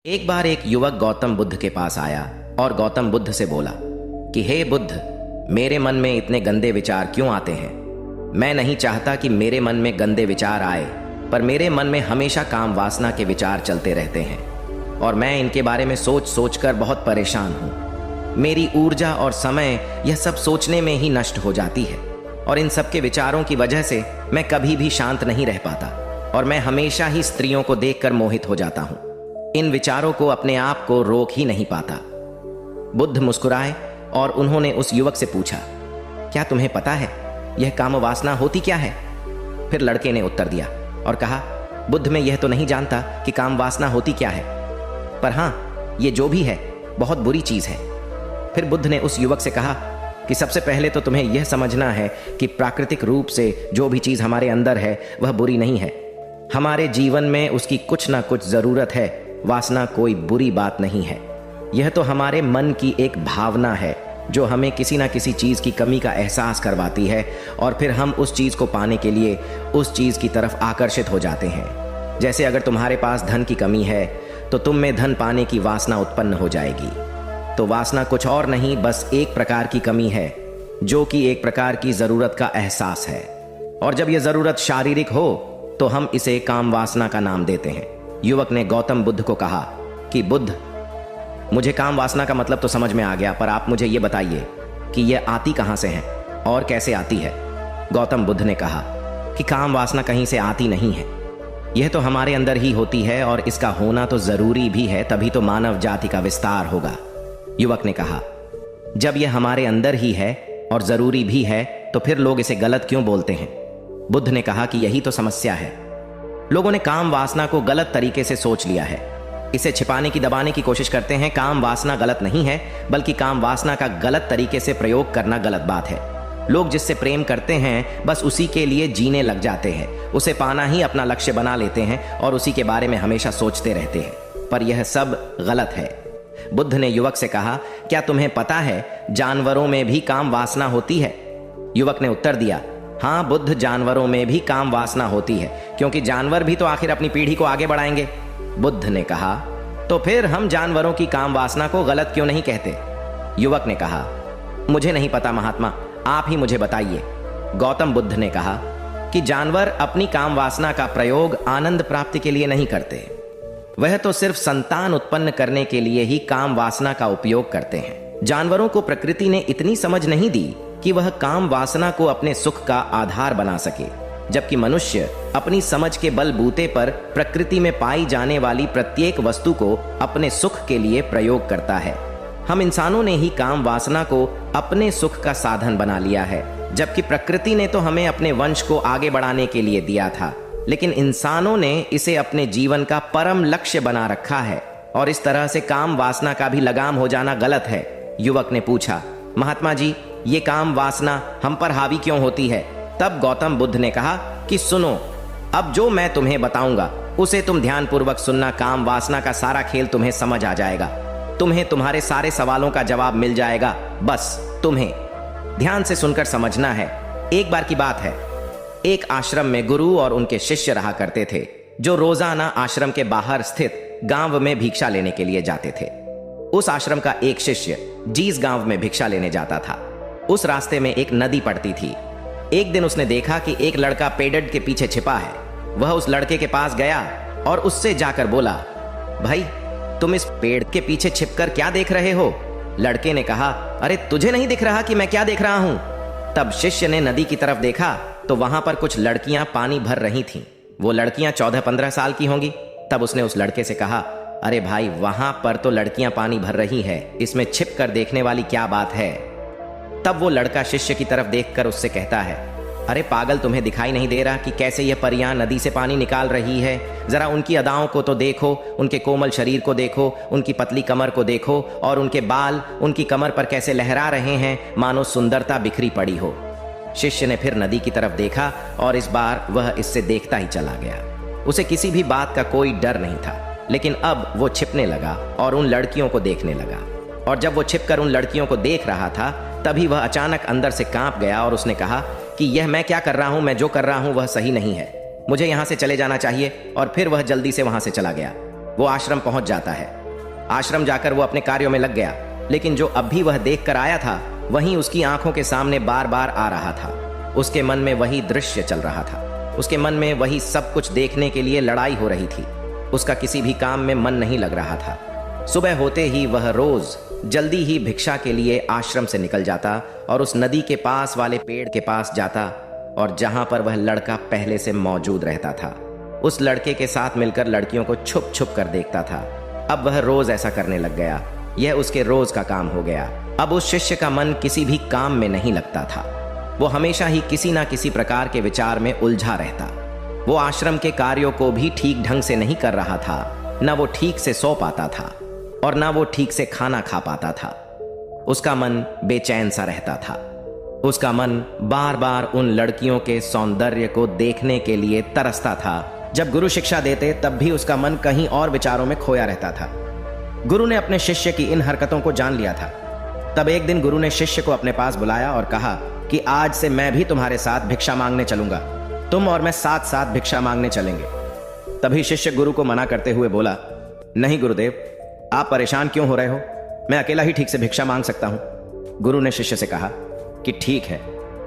एक बार एक युवक गौतम बुद्ध के पास आया और गौतम बुद्ध से बोला कि हे बुद्ध, मेरे मन में इतने गंदे विचार क्यों आते हैं। मैं नहीं चाहता कि मेरे मन में गंदे विचार आए, पर मेरे मन में हमेशा काम वासना के विचार चलते रहते हैं और मैं इनके बारे में सोच सोच कर बहुत परेशान हूँ। मेरी ऊर्जा और समय यह सब सोचने में ही नष्ट हो जाती है और इन सब के विचारों की वजह से मैं कभी भी शांत नहीं रह पाता और मैं हमेशा ही स्त्रियों को देखकर मोहित हो जाता हूँ। इन विचारों को अपने आप को रोक ही नहीं पाता। बुद्ध मुस्कुराए और उन्होंने उस युवक से पूछा, क्या तुम्हें पता है यह काम वासना होती क्या है? फिर लड़के ने उत्तर दिया और कहा, बुद्ध, मैं यह तो नहीं जानता कि काम वासना होती क्या है, पर हाँ, ये जो भी है बहुत बुरी चीज है। फिर बुद्ध ने उस युवक से कहा कि सबसे पहले तो तुम्हें यह समझना है कि प्राकृतिक रूप से जो भी चीज हमारे अंदर है वह बुरी नहीं है। हमारे जीवन में उसकी कुछ ना कुछ जरूरत है। वासना कोई बुरी बात नहीं है। यह तो हमारे मन की एक भावना है जो हमें किसी ना किसी चीज की कमी का एहसास करवाती है और फिर हम उस चीज को पाने के लिए उस चीज की तरफ आकर्षित हो जाते हैं। जैसे अगर तुम्हारे पास धन की कमी है तो तुम में धन पाने की वासना उत्पन्न हो जाएगी। तो वासना कुछ और नहीं, बस एक प्रकार की कमी है जो कि एक प्रकार की जरूरत का एहसास है। और जब यह जरूरत शारीरिक हो तो हम इसे काम वासना का नाम देते हैं। युवक ने गौतम बुद्ध को कहा कि बुद्ध, मुझे काम वासना का मतलब तो समझ में आ गया, पर आप मुझे यह बताइए कि यह आती कहां से है और कैसे आती है। गौतम बुद्ध ने कहा कि काम वासना कहीं से आती नहीं है, यह तो हमारे अंदर ही होती है और इसका होना तो जरूरी भी है, तभी तो मानव जाति का विस्तार होगा। युवक ने कहा, जब यह हमारे अंदर ही है और जरूरी भी है तो फिर लोग इसे गलत क्यों बोलते हैं? बुद्ध ने कहा कि यही तो समस्या है। लोगों ने काम वासना को गलत तरीके से सोच लिया है, इसे छिपाने की दबाने की कोशिश करते हैं। काम वासना गलत नहीं है, बल्कि काम वासना का गलत तरीके से प्रयोग करना गलत बात है। लोग जिससे प्रेम करते हैं बस उसी के लिए जीने लग जाते हैं, उसे पाना ही अपना लक्ष्य बना लेते हैं और उसी के बारे में हमेशा सोचते रहते हैं, पर यह सब गलत है। बुद्ध ने युवक से कहा, क्या तुम्हें पता है जानवरों में भी काम वासना होती है? युवक ने उत्तर दिया, हाँ बुद्ध, जानवरों में भी काम वासना होती है, क्योंकि जानवर भी तो आखिर अपनी पीढ़ी को आगे बढ़ाएंगे। बुद्ध ने कहा, तो फिर हम जानवरों की काम वासना को गलत क्यों नहीं कहते? युवक ने कहा, मुझे नहीं पता महात्मा, आप ही मुझे बताइए। गौतम बुद्ध ने कहा कि जानवर अपनी काम वासना का प्रयोग आनंद प्राप्ति के लिए नहीं करते, वह तो सिर्फ संतान उत्पन्न करने के लिए ही काम वासना का उपयोग करते हैं। जानवरों को प्रकृति ने इतनी समझ नहीं दी कि वह काम वासना को अपने सुख का आधार बना सके, जबकि मनुष्य अपनी समझ के बलबूते पर प्रकृति में पाई जाने वाली प्रत्येक वस्तु को अपने सुख के लिए प्रयोग करता है। हम इंसानों ने ही काम वासना को अपने सुख का साधन बना लिया है, जबकि प्रकृति ने तो हमें अपने वंश को आगे बढ़ाने के लिए दिया था, लेकिन इंसानों ने इसे अपने जीवन का परम लक्ष्य बना रखा है और इस तरह से काम वासना का भी लगाम हो जाना गलत है। युवक ने पूछा, महात्मा जी, ये काम वासना हम पर हावी क्यों होती है? तब गौतम बुद्ध ने कहा कि सुनो, अब जो मैं तुम्हें बताऊंगा उसे तुम ध्यानपूर्वक सुनना। काम वासना का सारा खेल तुम्हें समझ आ जाएगा, तुम्हें तुम्हारे सारे सवालों का जवाब मिल जाएगा, बस तुम्हें ध्यान से सुनकर समझना है। एक बार की बात है, एक आश्रम में गुरु और उनके शिष्य रहा करते थे, जो रोजाना आश्रम के बाहर स्थित गांव में भिक्षा लेने के लिए जाते थे। उस आश्रम का एक शिष्य जिस गांव में भिक्षा लेने जाता था, उस रास्ते में एक नदी पड़ती थी। एक दिन उसने देखा कि एक लड़का पेड़ के पीछे छिपा है। वह उस लड़के के पास गया और उससे जाकर बोला, भाई, तुम इस पेड़ के पीछे छिपकर क्या देख रहे हो? लड़के ने कहा, अरे तुझे नहीं दिख रहा कि मैं क्या देख रहा हूं? तब शिष्य ने नदी की तरफ देखा तो वहां पर कुछ लड़कियां पानी भर रही थीं। वो लड़कियां 14-15 साल की होंगी। तब उसने उस लड़के से कहा, अरे भाई, वहां पर तो लड़कियां पानी भर रही है, इसमें छिप कर देखने वाली क्या बात है? तब वो लड़का शिष्य की तरफ देखकर उससे कहता है, अरे पागल, तुम्हें दिखाई नहीं दे रहा कि कैसे यह परियां नदी से पानी निकाल रही है? जरा उनकी अदाओं को तो देखो, उनके कोमल शरीर को देखो, उनकी पतली कमर को देखो और उनके बाल उनकी कमर पर कैसे लहरा रहे हैं, मानो सुंदरता बिखरी पड़ी हो। शिष्य ने फिर नदी की तरफ देखा और इस बार वह इससे देखता ही चला गया। उसे किसी भी बात का कोई डर नहीं था, लेकिन अब वो छिपने लगा और उन लड़कियों को देखने लगा। और जब वो छिपकर उन लड़कियों को देख रहा था, तभी वह अचानक अंदर से कांप गया और उसने कहा कि यह मैं क्या कर रहा हूं? मैं जो कर रहा हूं वह सही नहीं है, मुझे यहां से चले जाना चाहिए। और फिर वह जल्दी से वहां से चला गया। वो आश्रम पहुंच जाता है। आश्रम जाकर वो अपने कार्यों में लग गया, लेकिन जो अब भी वह देख कर आया था वहीं उसकी आंखों के सामने बार बार आ रहा था। उसके मन में वही दृश्य चल रहा था। उसके मन में वही सब कुछ देखने के लिए लड़ाई हो रही थी। उसका किसी भी काम में मन नहीं लग रहा था। सुबह होते ही वह रोज जल्दी ही भिक्षा के लिए आश्रम से निकल जाता और उस नदी के पास वाले पेड़ के पास जाता, और जहां पर वह लड़का पहले से मौजूद रहता था उस लड़के के साथ मिलकर लड़कियों को छुप छुप कर देखता था। अब वह रोज ऐसा करने लग गया। यह उसके रोज का काम हो गया। अब उस शिष्य का मन किसी भी काम में नहीं लगता था। वो हमेशा ही किसी ना किसी प्रकार के विचार में उलझा रहता। वो आश्रम के कार्यों को भी ठीक ढंग से नहीं कर रहा था। न वो ठीक से सो पाता था और न वो ठीक से खाना खा पाता था। उसका मन बेचैन सा रहता था। उसका मन बार बार उन लड़कियों के सौंदर्य को देखने के लिए तरसता था। जब गुरु शिक्षा देते तब भी उसका मन कहीं और विचारों में खोया रहता था। गुरु ने अपने शिष्य की इन हरकतों को जान लिया था। तब एक दिन गुरु ने शिष्य को अपने पास बुलाया और कहा कि आज से मैं भी तुम्हारे साथ भिक्षा मांगने चलूंगा। तुम और मैं साथ साथ भिक्षा मांगने चलेंगे। तभी शिष्य गुरु को मना करते हुए बोला, नहीं गुरुदेव, आप परेशान क्यों हो रहे हो? मैं अकेला ही ठीक से भिक्षा मांग सकता हूं। गुरु ने शिष्य से कहा कि ठीक है,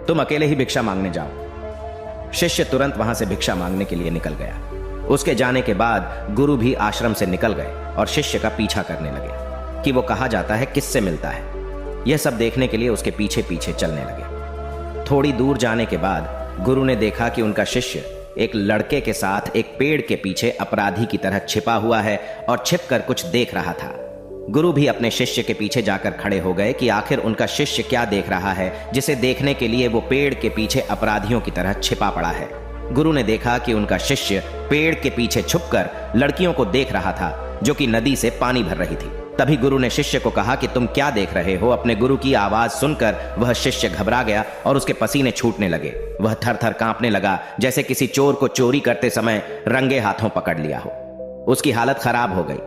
तुम अकेले ही भिक्षा मांगने जाओ। शिष्य तुरंत वहां से भिक्षा मांगने के लिए निकल गया। उसके जाने के बाद गुरु भी आश्रम से निकल गए और शिष्य का पीछा करने लगे कि वो कहाँ जाता है, किससे मिलता है। यह सब देखने के लिए उसके पीछे पीछे चलने लगे। थोड़ी दूर जाने के बाद गुरु ने देखा कि उनका शिष्य एक लड़के के साथ एक पेड़ के पीछे अपराधी की तरह छिपा हुआ है और छिपकर कुछ देख रहा था। गुरु भी अपने शिष्य के पीछे जाकर खड़े हो गए कि आखिर उनका शिष्य क्या देख रहा है जिसे देखने के लिए वो पेड़ के पीछे अपराधियों की तरह छिपा पड़ा है। गुरु ने देखा कि उनका शिष्य पेड़ के पीछे छुपकर लड़कियों को देख रहा था जो कि नदी से पानी भर रही थी। तभी गुरु ने शिष्य को कहा कि तुम क्या देख रहे हो? अपने गुरु की आवाज सुनकर वह शिष्य घबरा गया और उसके पसीने छूटने लगे। वह थर थर कांपने लगा, जैसे किसी चोर को चोरी करते समय रंगे हाथों पकड़ लिया हो। उसकी हालत खराब हो गई।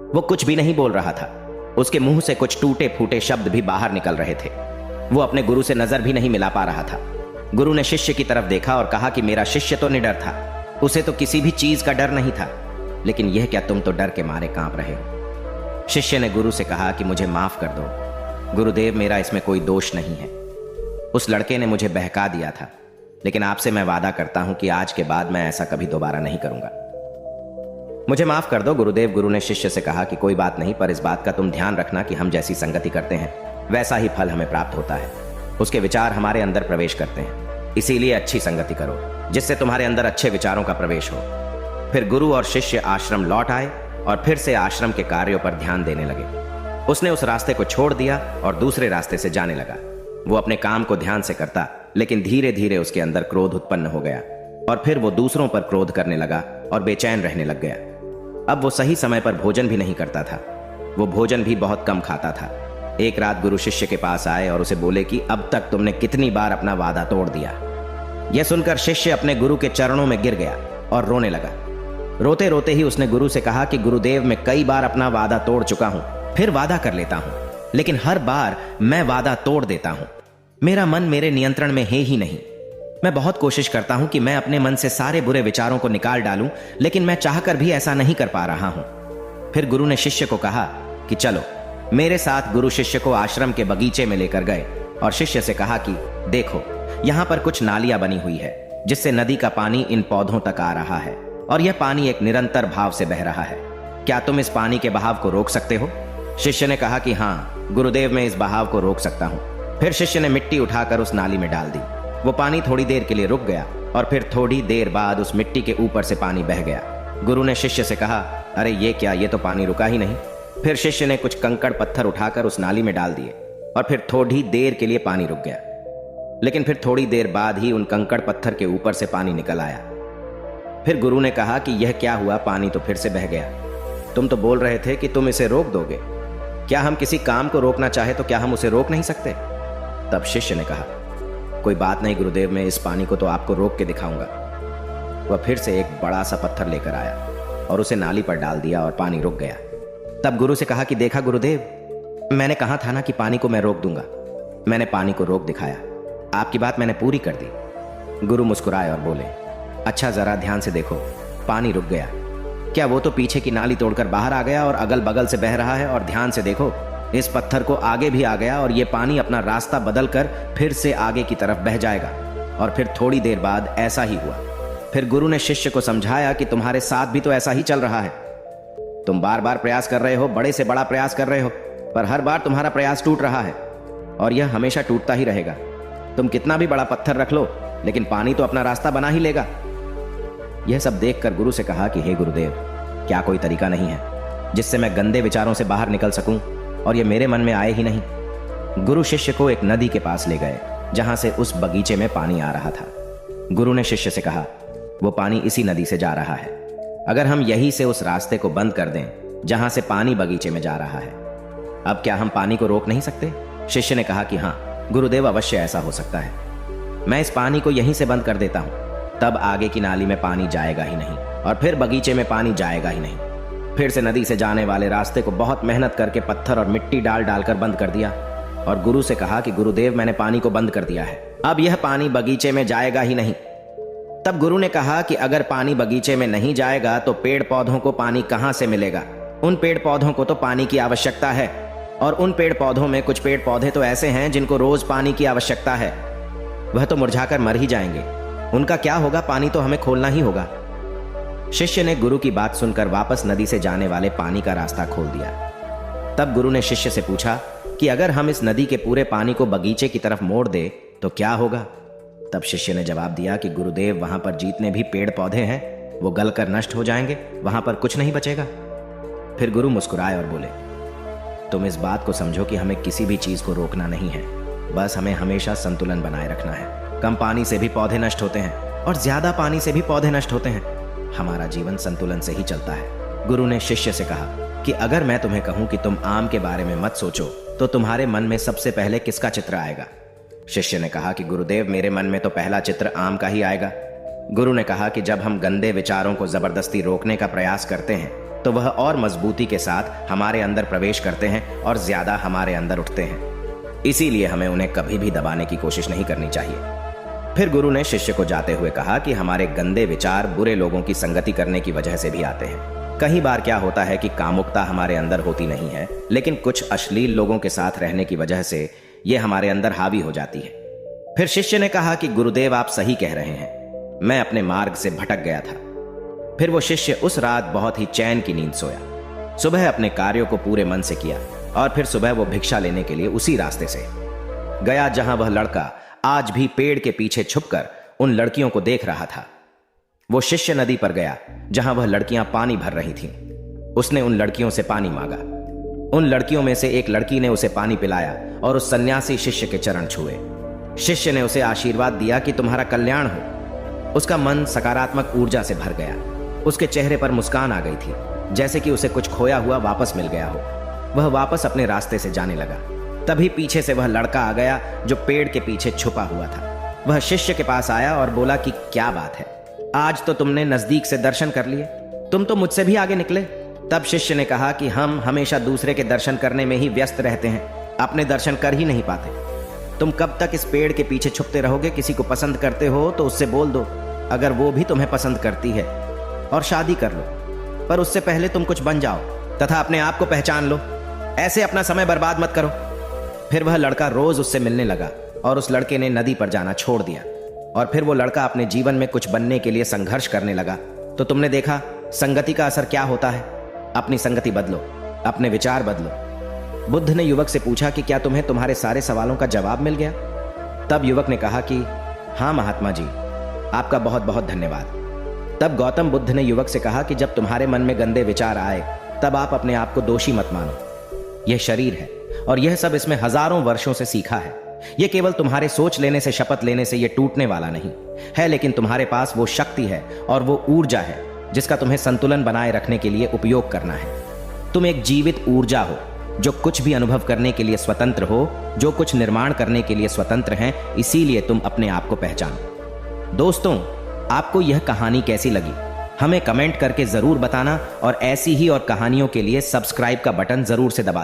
वो कुछ भी नहीं बोल रहा था। उसके मुंह से कुछ टूटे फूटे शब्द भी बाहर निकल रहे थे। वो अपने गुरु से नजर भी नहीं मिला पा रहा था। गुरु ने शिष्य की तरफ देखा और कहा कि मेरा शिष्य तो निडर था, उसे तो किसी भी चीज का डर नहीं था, लेकिन यह क्या तुम तो डर के मारे कांप रहे हो। शिष्य ने गुरु से कहा कि मुझे माफ कर दो गुरुदेव, मेरा इसमें कोई दोष नहीं है। उस लड़के ने मुझे बहका दिया था, लेकिन आपसे मैं वादा करता हूं कि आज के बाद मैं ऐसा कभी दोबारा नहीं करूंगा। मुझे माफ कर दो गुरुदेव। गुरु ने शिष्य से कहा कि कोई बात नहीं, पर इस बात का तुम ध्यान रखना कि हम जैसी संगति करते हैं वैसा ही फल हमें प्राप्त होता है। उसके विचार हमारे अंदर प्रवेश करते हैं, इसीलिए अच्छी संगति करो जिससे तुम्हारे अंदर अच्छे विचारों का प्रवेश हो। फिर गुरु और शिष्य आश्रम लौट आए और फिर से आश्रम के कार्यों पर ध्यान देने लगे। उसने उस रास्ते को छोड़ दिया और दूसरे रास्ते से जाने लगा। वो अपने काम को ध्यान से करता, लेकिन धीरे धीरे उसके अंदर क्रोध उत्पन्न हो गया और फिर वो दूसरों पर क्रोध करने लगा और बेचैन रहने लग गया। अब वो सही समय पर भोजन भी नहीं करता था। वो भोजन भी बहुत कम खाता था। एक रात गुरु शिष्य के पास आए और उसे बोले कि अब तक तुमने कितनी बार अपना वादा तोड़ दिया। यह सुनकर शिष्य अपने गुरु के चरणों में गिर गया और रोने लगा। रोते रोते ही उसने गुरु से कहा कि गुरुदेव, मैं कई बार अपना वादा तोड़ चुका हूं, फिर वादा कर लेता हूं, लेकिन हर बार मैं वादा तोड़ देता हूं। मेरा मन मेरे नियंत्रण में है ही नहीं। मैं बहुत कोशिश करता हूं कि मैं अपने मन से सारे बुरे विचारों को निकाल डालूं, लेकिन मैं चाहकर भी ऐसा नहीं कर पा रहा हूं। फिर गुरु ने शिष्य को कहा कि चलो मेरे साथ। गुरु शिष्य को आश्रम के बगीचे में लेकर गए और शिष्य से कहा कि देखो, यहां पर कुछ नालियां बनी हुई है जिससे नदी का पानी इन पौधों तक आ रहा है और यह पानी एक निरंतर भाव से बह रहा है। क्या तुम इस पानी के बहाव को रोक सकते हो? शिष्य ने कहा कि हाँ गुरुदेव, मैं इस बहाव को रोक सकता हूं। फिर शिष्य ने मिट्टी उठाकर उस नाली में डाल दी। वो पानी थोड़ी देर के लिए रुक गया और फिर थोड़ी देर बाद उस मिट्टी के ऊपर से पानी बह गया। गुरु ने शिष्य से कहा, अरे ये क्या, ये तो पानी रुका ही नहीं। फिर शिष्य ने कुछ कंकड़ पत्थर उठाकर उस नाली में डाल दिए और फिर थोड़ी देर के लिए पानी रुक गया, लेकिन फिर थोड़ी देर बाद ही उन कंकड़ पत्थर के ऊपर से पानी निकल आया। फिर गुरु ने कहा कि यह क्या हुआ, पानी तो फिर से बह गया। तुम तो बोल रहे थे कि तुम इसे रोक दोगे। क्या हम किसी काम को रोकना चाहे तो क्या हम उसे रोक नहीं सकते? तब शिष्य ने कहा, कोई बात नहीं गुरुदेव, मैं इस पानी को तो आपको रोक के दिखाऊंगा। वह फिर से एक बड़ा सा पत्थर लेकर आया और उसे नाली पर डाल दिया और पानी रुक गया। तब गुरु से कहा कि देखा गुरुदेव, मैंने कहा था ना कि पानी को मैं रोक दूंगा। मैंने पानी को रोक दिखाया, आपकी बात मैंने पूरी कर दी। गुरु मुस्कुराए और बोले, अच्छा जरा ध्यान से देखो, पानी रुक गया। क्या वो तो पीछे की नाली तोड़कर बाहर आ गया और अगल बगल से बह रहा है, और ध्यान से देखो इस पत्थर को आगे भी आ गया और ये पानी अपना रास्ता बदलकर फिर से आगे की तरफ बह जाएगा। और फिर थोड़ी देर बाद ऐसा ही हुआ। फिर गुरु ने शिष्य को समझाया कि तुम्हारे साथ भी तो ऐसा ही चल रहा है। तुम बार बार प्रयास कर रहे हो, बड़े से बड़ा प्रयास कर रहे हो, पर हर बार तुम्हारा प्रयास टूट रहा है और यह हमेशा टूटता ही रहेगा। तुम कितना भी बड़ा पत्थर रख लो, लेकिन पानी तो अपना रास्ता बना ही लेगा। यह सब देखकर गुरु से कहा कि हे गुरुदेव, क्या कोई तरीका नहीं है जिससे मैं गंदे विचारों से बाहर निकल सकूं और ये मेरे मन में आए ही नहीं। गुरु शिष्य को एक नदी के पास ले गए जहां से उस बगीचे में पानी आ रहा था। गुरु ने शिष्य से कहा, वो पानी इसी नदी से जा रहा है। अगर हम यहीं से उस रास्ते को बंद कर दें जहां से पानी बगीचे में जा रहा है, अब क्या हम पानी को रोक नहीं सकते? शिष्य ने कहा कि हाँ गुरुदेव, अवश्य ऐसा हो सकता है। मैं इस पानी को यहीं से बंद कर देता हूं, तब आगे की नाली में पानी जाएगा ही नहीं और फिर बगीचे में पानी जाएगा ही नहीं। फिर से नदी से जाने वाले रास्ते को बहुत मेहनत करके पत्थर और मिट्टी डाल डालकर बंद कर दिया और गुरु से कहा कि गुरुदेव, मैंने पानी को बंद कर दिया है, अब यह पानी बगीचे में जाएगा ही नहीं। तब गुरु ने कहा कि अगर पानी बगीचे में नहीं जाएगा तो पेड़ पौधों को पानी कहां से मिलेगा? उन पेड़ पौधों को तो पानी की आवश्यकता है, और उन पेड़ पौधों में कुछ पेड़ पौधे तो ऐसे हैं जिनको रोज पानी की आवश्यकता है। वह तो मुरझाकर मर ही जाएंगे, उनका क्या होगा? पानी तो हमें खोलना ही होगा। शिष्य ने गुरु की बात सुनकर वापस नदी से जाने वाले पानी का रास्ता खोल दिया। तब गुरु ने शिष्य से पूछा कि अगर हम इस नदी के पूरे पानी को बगीचे की तरफ मोड़ दे तो क्या होगा? तब शिष्य ने जवाब दिया कि गुरुदेव, वहां पर जितने भी पेड़ पौधे हैं वो गलकर नष्ट हो जाएंगे, वहां पर कुछ नहीं बचेगा। फिर गुरु मुस्कुराए और बोले, तुम इस बात को समझो कि हमें किसी भी चीज को रोकना नहीं है, बस हमें हमेशा संतुलन बनाए रखना है। कम पानी से भी पौधे नष्ट होते हैं और ज्यादा पानी से भी पौधे नष्ट होते हैं। हमारा जीवन संतुलन से ही चलता है। गुरु ने शिष्य से कहा कि अगर मैं तुम्हें कहूं कि तुम आम के बारे में मत सोचो तो तुम्हारे मन में सबसे पहले किसका चित्र आएगा? शिष्य ने कहा कि गुरुदेव, मेरे मन में तो पहला चित्र आम का ही आएगा। गुरु ने कहा कि जब हम गंदे विचारों को जबरदस्ती रोकने का प्रयास करते हैं तो वह और मजबूती के साथ हमारे अंदर प्रवेश करते हैं और ज्यादा हमारे अंदर उठते हैं। इसीलिए हमें उन्हें कभी भी दबाने की कोशिश नहीं करनी चाहिए। फिर गुरु ने शिष्य को जाते हुए कहा कि हमारे गंदे विचार बुरे लोगों की संगति करने की वजह से भी आते हैं। कई बार क्या होता है कि कामुकता हमारे अंदर होती नहीं है, लेकिन कुछ अश्लील लोगों के साथ रहने की वजह से ये हमारे अंदर हावी हो जाती है। फिर शिष्य ने कहा कि गुरुदेव, आप सही कह रहे हैं, मैं अपने मार्ग से भटक गया था। फिर वो शिष्य उस रात बहुत ही चैन की नींद सोया। सुबह अपने कार्यों को पूरे मन से किया और फिर सुबह वो भिक्षा लेने के लिए उसी रास्ते से गया जहां वह लड़का आज भी पेड़ के पीछे छुपकर उन लड़कियों को देख रहा था। वो शिष्य नदी पर गया जहां वह लड़कियां पानी भर रही थीं। उसने उन लड़कियों से पानी मांगा। उन लड़कियों में से एक लड़की ने उसे पानी पिलाया और उस सन्यासी शिष्य के चरण छुए। शिष्य ने उसे आशीर्वाद दिया कि तुम्हारा कल्याण हो। उसका मन सकारात्मक ऊर्जा से भर गया। उसके चेहरे पर मुस्कान आ गई थी, जैसे कि उसे कुछ खोया हुआ वापस मिल गया हो। वह वापस अपने रास्ते से जाने लगा। तभी पीछे से वह लड़का आ गया जो पेड़ के पीछे छुपा हुआ था। वह शिष्य के पास आया और बोला कि क्या बात है, आज तो तुमने नजदीक से दर्शन कर लिए, तुम तो मुझसे भी आगे निकले। तब शिष्य ने कहा कि हम हमेशा दूसरे के दर्शन करने में ही व्यस्त रहते हैं, अपने दर्शन कर ही नहीं पाते। तुम कब तक इस पेड़ के पीछे छुपते रहोगे? किसी को पसंद करते हो तो उससे बोल दो, अगर वो भी तुम्हें पसंद करती है, और शादी कर लो। पर उससे पहले तुम कुछ बन जाओ तथा अपने आप को पहचान लो। ऐसे अपना समय बर्बाद मत करो। फिर वह लड़का रोज उससे मिलने लगा और उस लड़के ने नदी पर जाना छोड़ दिया। और फिर वो लड़का अपने जीवन में कुछ बनने के लिए संघर्ष करने लगा। तो तुमने देखा संगति का असर क्या होता है। अपनी संगति बदलो, अपने विचार बदलो। बुद्ध ने युवक से पूछा कि क्या तुम्हें तुम्हारे सारे सवालों का जवाब मिल गया? तब युवक ने कहा कि हाँ महात्मा जी, आपका बहुत बहुत धन्यवाद। तब गौतम बुद्ध ने युवक से कहा कि जब तुम्हारे मन में गंदे विचार आए तब आप अपने आप को दोषी मत मानो। यह शरीर है और यह सब इसमें हजारों वर्षों से सीखा है। यह केवल तुम्हारे सोच लेने से, शपथ लेने से यह टूटने वाला नहीं है, लेकिन तुम्हारे पास वो शक्ति है और वो ऊर्जा है जिसका तुम्हें संतुलन बनाए रखने के लिए उपयोग करना है। तुम एक जीवित ऊर्जा हो जो कुछ भी अनुभव करने के लिए स्वतंत्र हो, जो कुछ निर्माण करने के लिए स्वतंत्र हैं। इसीलिए तुम अपने आप को पहचानो। दोस्तों, आपको यह कहानी कैसी लगी हमें कमेंट करके जरूर बताना और ऐसी ही और कहानियों के लिए सब्सक्राइब का बटन जरूर से दबा